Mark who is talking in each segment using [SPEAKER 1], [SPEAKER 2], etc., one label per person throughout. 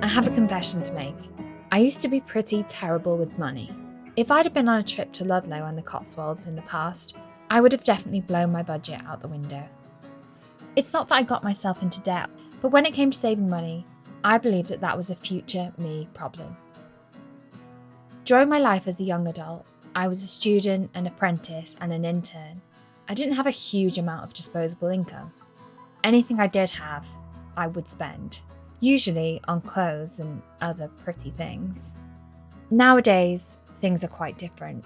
[SPEAKER 1] I have a confession to make. I used to be pretty terrible with money. If I'd have been on a trip to Ludlow and the Cotswolds in the past, I would have definitely blown my budget out the window. It's not that I got myself into debt, but when it came to saving money, I believed that that was a future me problem. During my life as a young adult, I was a student, an apprentice, and an intern. I didn't have a huge amount of disposable income. Anything I did have, I would spend, usually on clothes and other pretty things. Nowadays, things are quite different.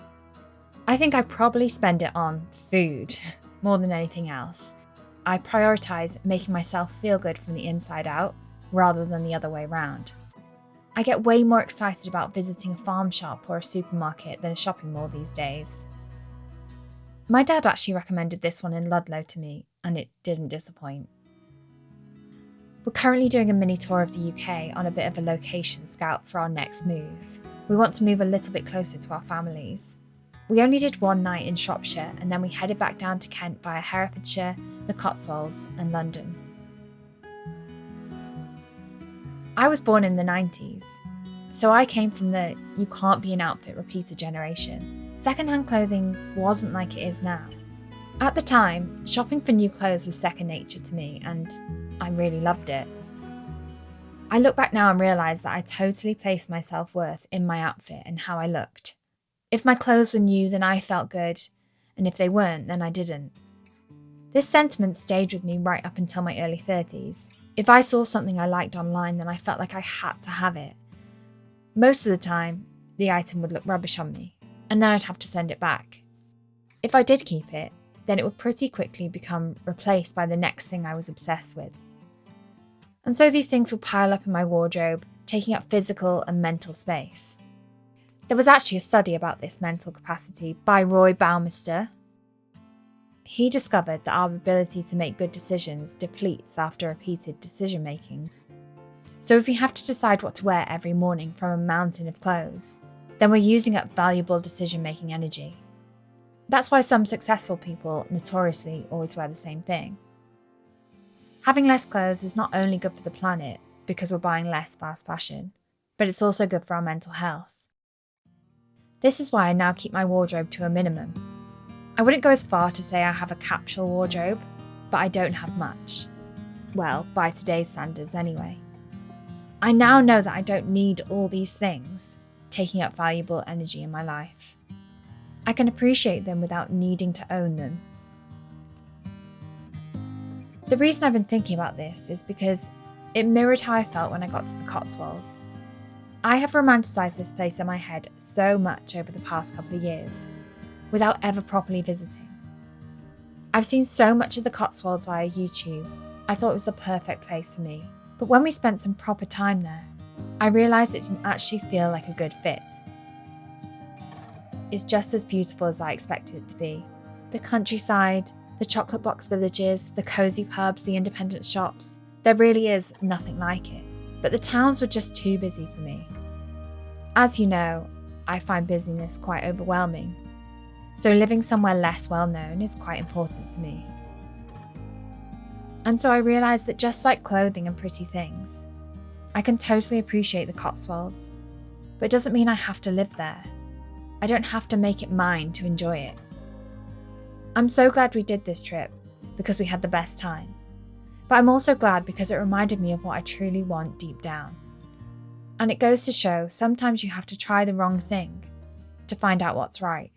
[SPEAKER 1] I think I probably spend it on food more than anything else. I prioritise making myself feel good from the inside out rather than the other way around. I get way more excited about visiting a farm shop or a supermarket than a shopping mall these days. My dad actually recommended this one in Ludlow to me, and it didn't disappoint. We're currently doing a mini tour of the UK on a bit of a location scout for our next move. We want to move a little bit closer to our families. We only did one night in Shropshire and then we headed back down to Kent via Herefordshire, the Cotswolds and London. I was born in the 90s, so I came from the you can't be an outfit repeater generation. Second-hand clothing wasn't like it is now. At the time, shopping for new clothes was second nature to me and I really loved it. I look back now and realise that I totally placed my self-worth in my outfit and how I looked. If my clothes were new, then I felt good, and if they weren't, then I didn't. This sentiment stayed with me right up until my early 30s. If I saw something I liked online, then I felt like I had to have it. Most of the time, the item would look rubbish on me, and then I'd have to send it back. If I did keep it, then it would pretty quickly become replaced by the next thing I was obsessed with. And so these things would pile up in my wardrobe, taking up physical and mental space. There was actually a study about this mental capacity by Roy Baumeister. He discovered that our ability to make good decisions depletes after repeated decision making. So if we have to decide what to wear every morning from a mountain of clothes, then we're using up valuable decision making energy. That's why some successful people notoriously always wear the same thing. Having less clothes is not only good for the planet because we're buying less fast fashion, but it's also good for our mental health. This is why I now keep my wardrobe to a minimum. I wouldn't go as far to say I have a capsule wardrobe, but I don't have much. Well, by today's standards anyway. I now know that I don't need all these things taking up valuable energy in my life. I can appreciate them without needing to own them. The reason I've been thinking about this is because it mirrored how I felt when I got to the Cotswolds. I have romanticised this place in my head so much over the past couple of years, without ever properly visiting. I've seen so much of the Cotswolds via YouTube, I thought it was the perfect place for me. But when we spent some proper time there, I realised it didn't actually feel like a good fit. It's just as beautiful as I expected it to be. The countryside, the chocolate box villages, the cosy pubs, the independent shops. There really is nothing like it. But the towns were just too busy for me. As you know, I find busyness quite overwhelming. So living somewhere less well known is quite important to me. And so I realised that just like clothing and pretty things, I can totally appreciate the Cotswolds, but it doesn't mean I have to live there. I don't have to make it mine to enjoy it. I'm so glad we did this trip because we had the best time. But I'm also glad because it reminded me of what I truly want deep down. And it goes to show sometimes you have to try the wrong thing to find out what's right.